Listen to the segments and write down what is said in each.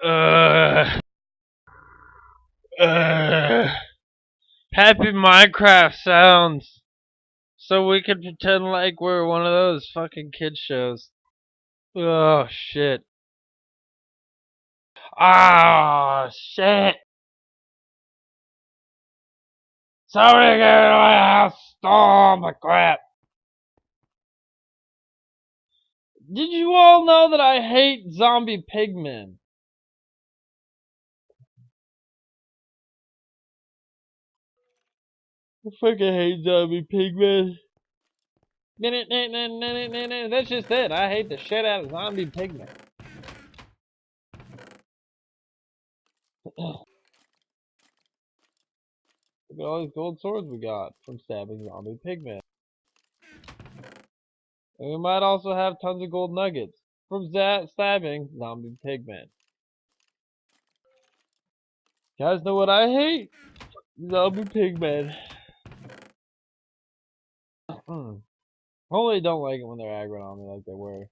Uh, uh, Happy Minecraft sounds. So we can pretend like we're one of those fucking kid shows. Oh shit. Ah shit. Somebody get into my house. Oh my crap. Did you all know that I hate zombie pigmen? I fucking hate zombie pigmen. That's just it. I hate the shit out of zombie pigmen. Look at all these gold swords we got from stabbing zombie pigmen. And we might also have tons of gold nuggets from stabbing zombie pigmen. You guys know what I hate? Zombie pigmen. Only don't like it when they're aggroing on me like they were.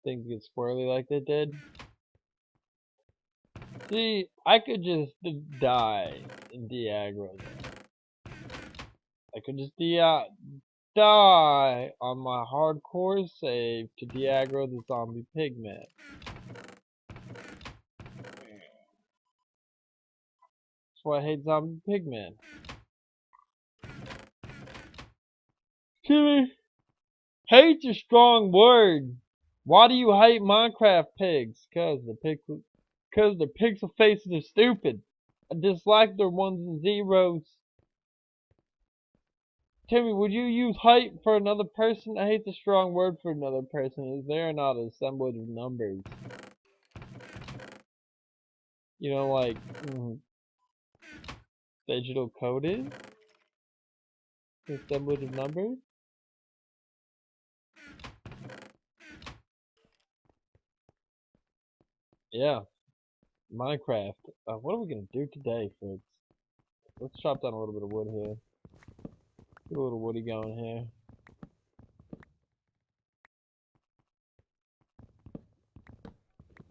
Things get squirrely like they did. See, I could just die and de-aggro them. I could just die on my hardcore save to de-aggro the zombie pigman. That's why I hate zombie pigmen. Timmy, hate's a strong word. Why do you hate Minecraft pigs? Cause their pixel faces are stupid. I dislike their ones and zeros. Timmy, would you use height for another person? I hate the strong word for another person. Is there not an assemblage of numbers? You know, like digital coded? Assemblage of numbers? Yeah, Minecraft. What are we gonna do today, Fritz? Let's chop down a little bit of wood here. Get a little woody going here.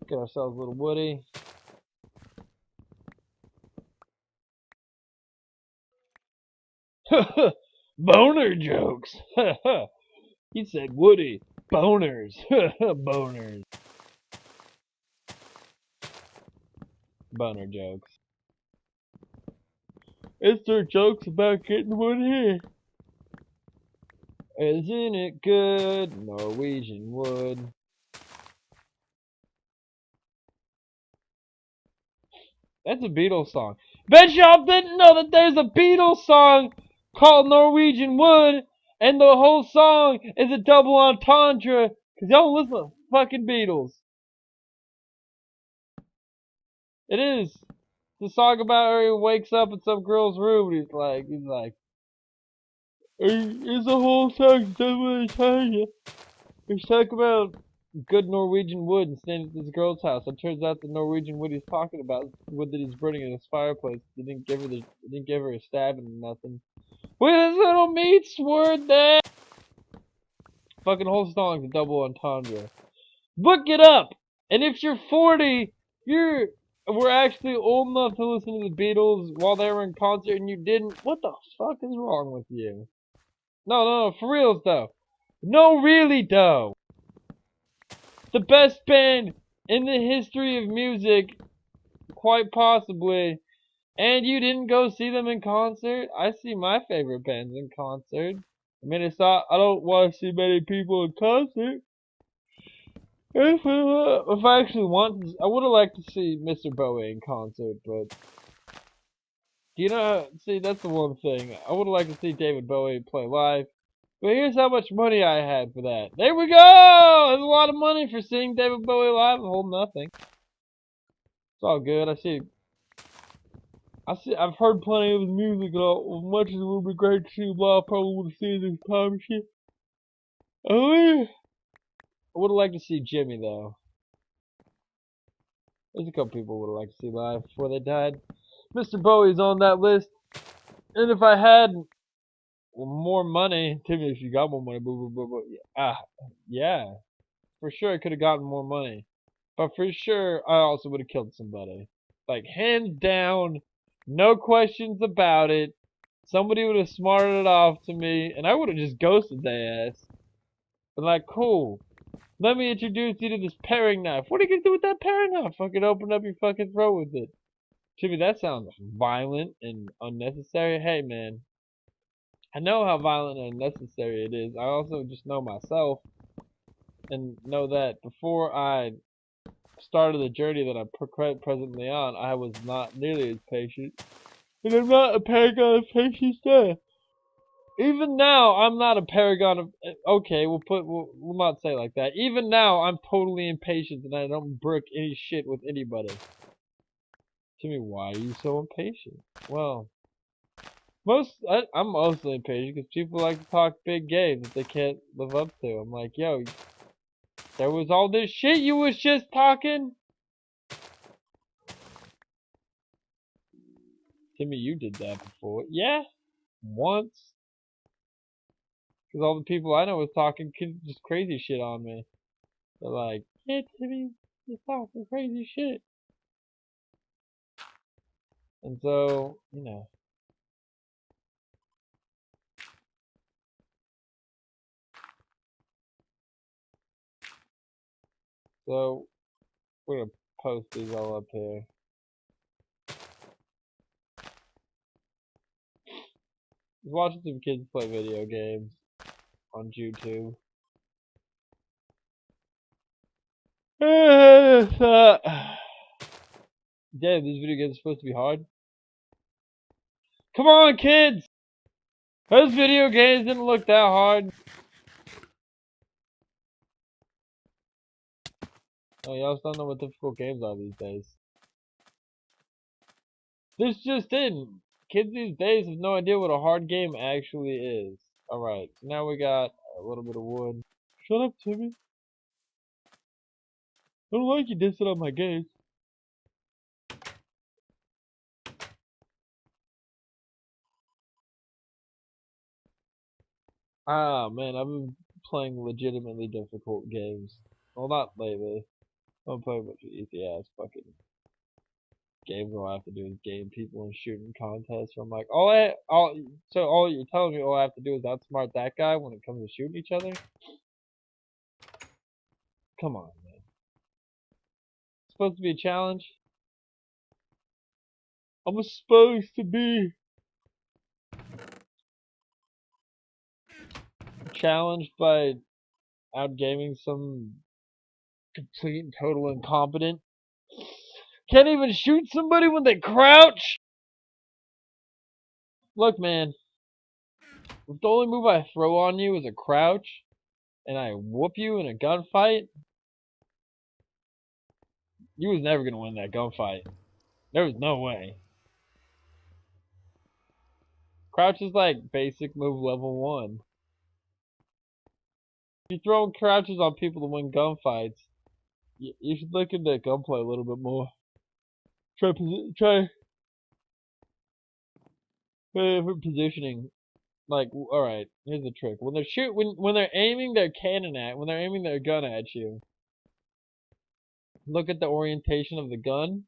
Get ourselves a little woody. Boner jokes. He said woody. Boners. Boners. Boner jokes. It's their jokes about getting wood here. Isn't it good? Norwegian wood. That's a Beatles song. Bet y'all didn't know that there's a Beatles song called Norwegian Wood, and the whole song is a double entendre, cause y'all listen to fucking Beatles. It is. It's a song about where he wakes up in some girl's room and he's like, it's a whole song, double entendre. He's talking about good Norwegian wood and staying at this girl's house. It turns out the Norwegian wood he's talking about is wood that he's burning in his fireplace. He didn't give her a stabbing or nothing. With his little meat sword there. Fucking whole song's a double entendre. Look it up. And if you're 40, we're actually old enough to listen to the Beatles while they were in concert and you didn't. What the fuck is wrong with you? No, for reals though. No, really though. The best band in the history of music, quite possibly, and you didn't go see them in concert? I see my favorite bands in concert. I mean, I don't want to see many people in concert. If I actually I would have liked to see Mr. Bowie in concert, but see, that's the one thing. I would have liked to see David Bowie play live. But here's how much money I had for that. There we go! There's a lot of money for seeing David Bowie live. A whole nothing. It's all good. I've heard plenty of his music, and as much as it would be great to see him live, I probably would have seen this time and shit. Oh yeah. I would have liked to see Jimmy though. There's a couple people I would have liked to see live before they died. Mr. Bowie's on that list, and if I had more money, Timmy, if you got more money, yeah, for sure I could have gotten more money. But for sure, I also would have killed somebody. Like, hands down, no questions about it. Somebody would have smarted it off to me, and I would have just ghosted their ass. But like, cool. Let me introduce you to this paring knife. What are you gonna do with that paring knife? Fucking open up your fucking throat with it. Jimmy, that sounds violent and unnecessary. Hey, man. I know how violent and unnecessary it is. I also just know myself and know that before I started the journey that I'm presently on, I was not nearly as patient. And I'm not a paragon of patience there. Even now, I'm not a paragon of. Okay, we'll not say it like that. Even now, I'm totally impatient and I don't brook any shit with anybody. Timmy, why are you so impatient? Well, I'm mostly impatient because people like to talk big games that they can't live up to. I'm like, yo, there was all this shit you was just talking. Timmy, you did that before. Yeah, once. Because all the people I know was talking just crazy shit on me. They're like, yeah, Timmy, you're talking crazy shit. And so, you know. So, we're gonna post these all up here. Just watching some kids play video games on YouTube. Damn, these video games are supposed to be hard. Come on, kids! Those video games didn't look that hard. Oh, y'all still know what difficult games are these days. This just in. Kids these days have no idea what a hard game actually is. Alright, so now we got a little bit of wood. Shut up, Timmy. I don't like you dissing on my games. Ah, man, I've been playing legitimately difficult games. Well, not lately. I'm playing a bunch of easy ass fucking games where all I have to do is game people and shoot in contests. So I'm like, so all you're telling me all I have to do is outsmart that guy when it comes to shooting each other? Come on, man. It's supposed to be a challenge? I'm supposed to be challenged by outgaming some complete and total incompetent. Can't even shoot somebody when they crouch? Look, man. If the only move I throw on you is a crouch, and I whoop you in a gunfight, you was never gonna win that gunfight. There was no way. Crouch is like basic move level 1. If you're throwing crouches on people to win gunfights, you should look into gunplay a little bit more. Try for positioning. Like, alright, here's the trick. When they're aiming their when they're aiming their gun at you, look at the orientation of the gun.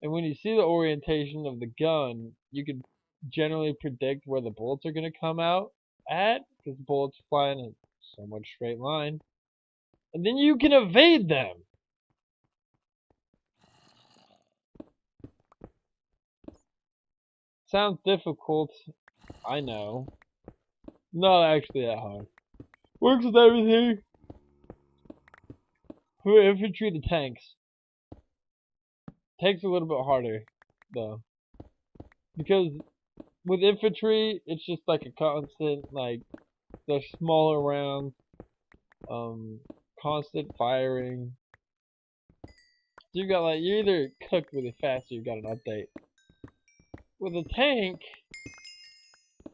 And when you see the orientation of the gun, you can generally predict where the bullets are going to come out at, because the bullets fly in so much straight line. And then you can evade them. Sounds difficult, I know. Not actually that hard. Works with everything. For infantry to tanks. Takes a little bit harder, though. Because with infantry, it's just like a constant, like, they're smaller rounds. Constant firing. So you got like, you're either cooked really fast or you got an update. With a tank,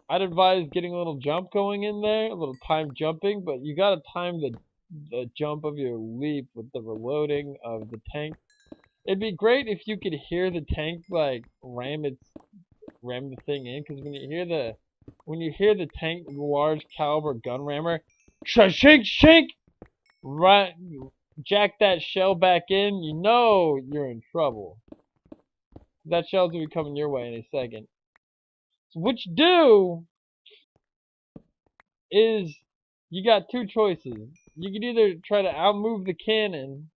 I'd advise getting a little jump going in there, a little time jumping, but you gotta time the jump of your leap with the reloading of the tank. It'd be great if you could hear the tank like ram the thing in, because when you hear the tank large caliber gun rammer, shink, right jack that shell back in, you know you're in trouble. That shell's gonna be coming your way in a second. So what you do is you got two choices. You can either try to outmove the cannon,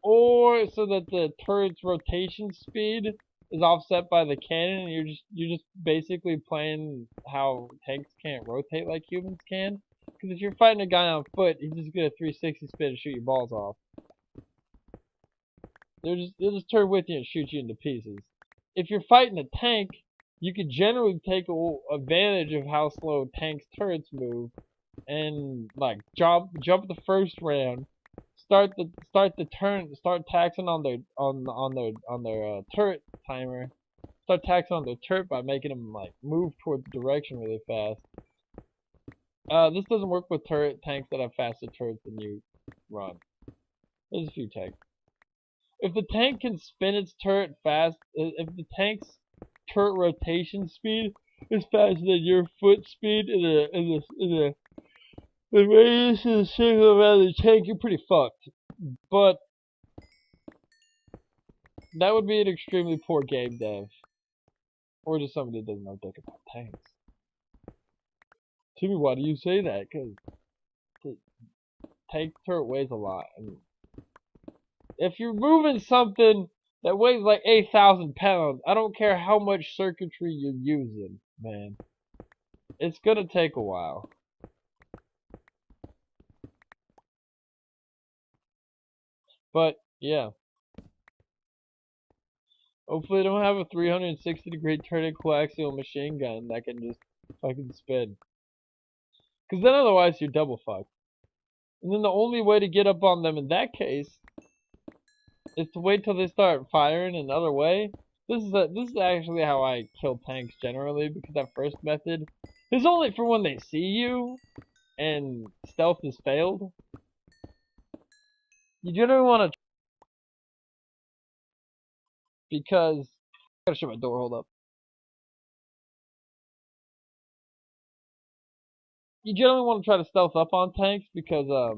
or so that the turret's rotation speed is offset by the cannon, and you're just basically playing how tanks can't rotate like humans can. Because if you're fighting a guy on foot, he's just gonna 360 spin and shoot your balls off. They'll just turn with you and shoot you into pieces. If you're fighting a tank, you can generally take advantage of how slow tanks' turrets move, and like jump the first round, start taxing on their turret timer, start taxing on their turret by making them like move towards the direction really fast. This doesn't work with tanks that have faster turrets than you run. There's a few tanks. If the tank can spin its turret fast, if the tank's turret rotation speed is faster than your foot speed in the radius of the circle around the tank, you're pretty fucked. But that would be an extremely poor game dev, or just somebody that doesn't know dick about tanks. Timmy, why do you say that? Because the tank turret weighs a lot, and if you're moving something that weighs like 8,000 pounds, I don't care how much circuitry you're using, man. It's gonna take a while. But, yeah. Hopefully they don't have a 360-degree turret coaxial machine gun that can just fucking spin. Because then otherwise you're double fucked. And then the only way to get up on them in that case is to wait till they start firing another way. This is actually how I kill tanks generally, because that first method is only for when they see you and stealth has failed. You generally want to, because I gotta shut my door. Hold up. You generally want to try to stealth up on tanks because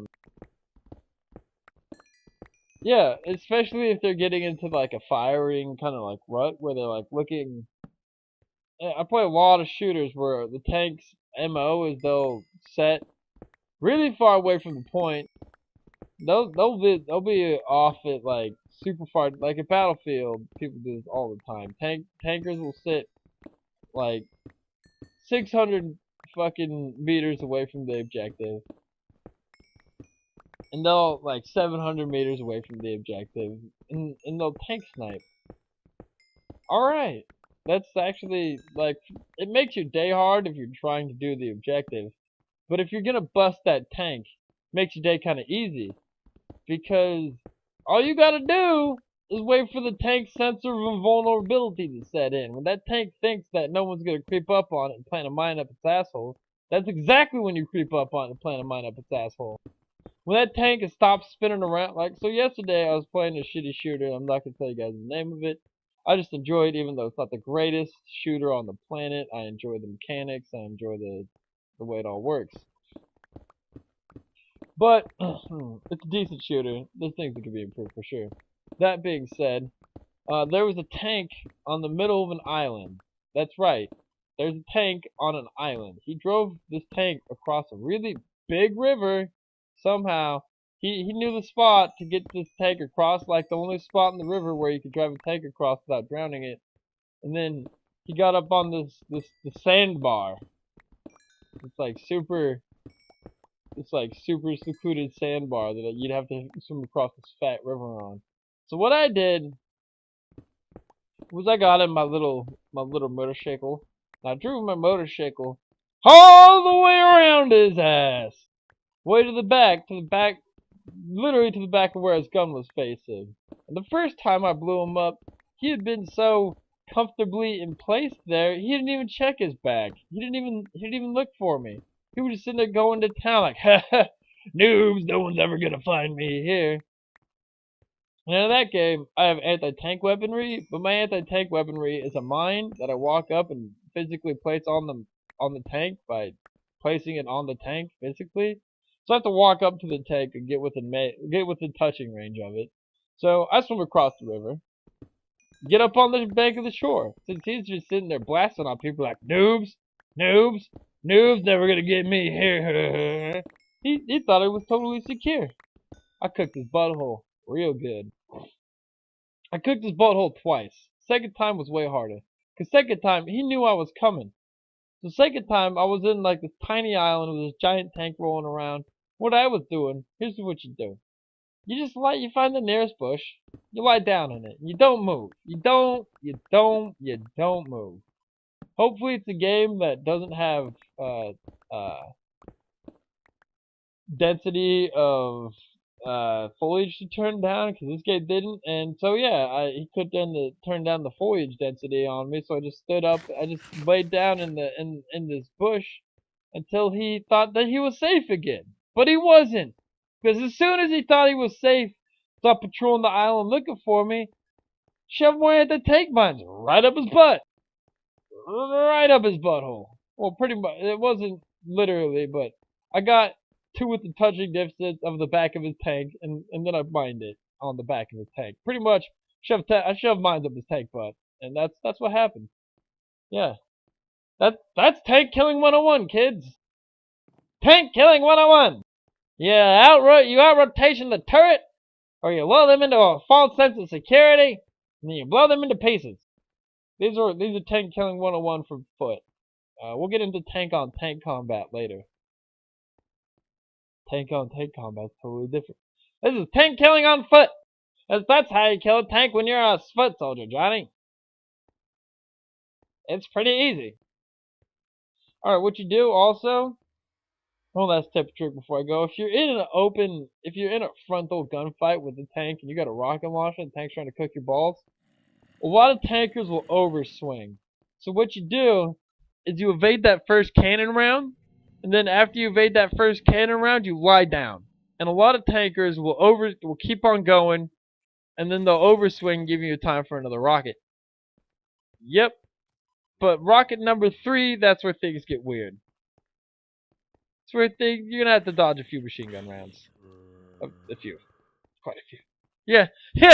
yeah, especially if they're getting into like a firing kind of like rut where they're like looking. I play a lot of shooters where the tank's MO is they'll set really far away from the point. They'll be off at like super far, like at Battlefield. People do this all the time. Tankers will sit like 600 fucking meters away from the objective, and they'll like 700 meters away from the objective, and they'll tank snipe. All right, that's actually like, it makes your day hard if you're trying to do the objective, but if you're gonna bust that tank, it makes your day kind of easy. Because all you gotta do is wait for the tank's sense of vulnerability to set in. When that tank thinks that no one's gonna creep up on it and plant a mine up its asshole, that's exactly when you creep up on it and plant a mine up its asshole. When that tank has stopped spinning around, like, so yesterday I was playing a shitty shooter, I'm not gonna tell you guys the name of it. I just enjoy it, even though it's not the greatest shooter on the planet. I enjoy the mechanics, I enjoy the way it all works. But it's a decent shooter. There's things that could be improved for sure. That being said, there was a tank on the middle of an island. That's right. There's a tank on an island. He drove this tank across a really big river. Somehow, he knew the spot to get this tank across, like the only spot in the river where you could drive a tank across without drowning it. And then he got up on the sandbar. It's like super secluded sandbar that you'd have to swim across this fat river on. So what I did was I got in my little motorcycle. And I drove my motorcycle all the way around his ass, way to the back, literally to the back of where his gun was facing. And the first time I blew him up, he had been so comfortably in place there, he didn't even check his back. He didn't even look for me. He was just sitting there going to town like, ha ha, noobs, no one's ever gonna find me here. And in that game, I have anti-tank weaponry, but my anti-tank weaponry is a mine that I walk up and physically place on the tank by placing it on the tank physically. So I have to walk up to the tank and get within touching range of it. So I swim across the river, get up on the bank of the shore. Since he's just sitting there blasting on people like noobs, noobs, noobs, never gonna get me here. He thought it was totally secure. I cooked his butthole real good. I cooked his butthole twice. Second time was way harder. Cause second time he knew I was coming. So second time I was in like this tiny island with this giant tank rolling around. What I was doing, here's what you do. You find the nearest bush, you lie down in it. You don't move. You don't move. Hopefully it's a game that doesn't have density of foliage to turn down, because this game didn't. And so yeah, he could then turn down the foliage density on me. So I just stood up. I just laid down in this bush until he thought that he was safe again. But he wasn't, because as soon as he thought he was safe, stopped patrolling the island looking for me, shoved one of the tank mines right up his butt, right up his butthole. Well, pretty much. It wasn't literally, but I got two with the touching distance of the back of his tank, and then I mined it on the back of his tank. Pretty much, I shoved mines up his tank butt, and that's what happened. Yeah, that's tank killing 101, kids. Tank killing 101. You out rotation the turret, or you lull them into a false sense of security, and then you blow them into pieces. These are tank killing 101 from foot. We'll get into tank on tank combat later. Tank on tank combat is totally different. This is tank killing on foot. That's how you kill a tank when you're a foot soldier, Johnny. It's pretty easy. Alright, what you do also, one last tip or trick before I go. If you're in a frontal gunfight with a tank and you got a rocket launcher and the tank's trying to cook your balls, a lot of tankers will overswing. So what you do is you evade that first cannon round, and then after you evade that first cannon round, you lie down. And a lot of tankers will keep on going, and then they'll overswing, giving you time for another rocket. Yep. But rocket number 3, that's where things get weird. It's where you're gonna have to dodge a few machine gun rounds. A few. Quite a few. Yeah, you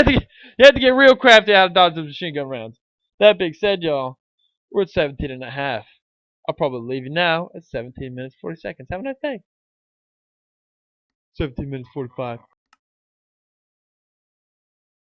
had to get real crafty how to dodge those machine gun rounds. That being said, y'all, we're at 17 and a half. I'll probably leave you now at 17 minutes 40 seconds. Have a nice day. 17 minutes 45.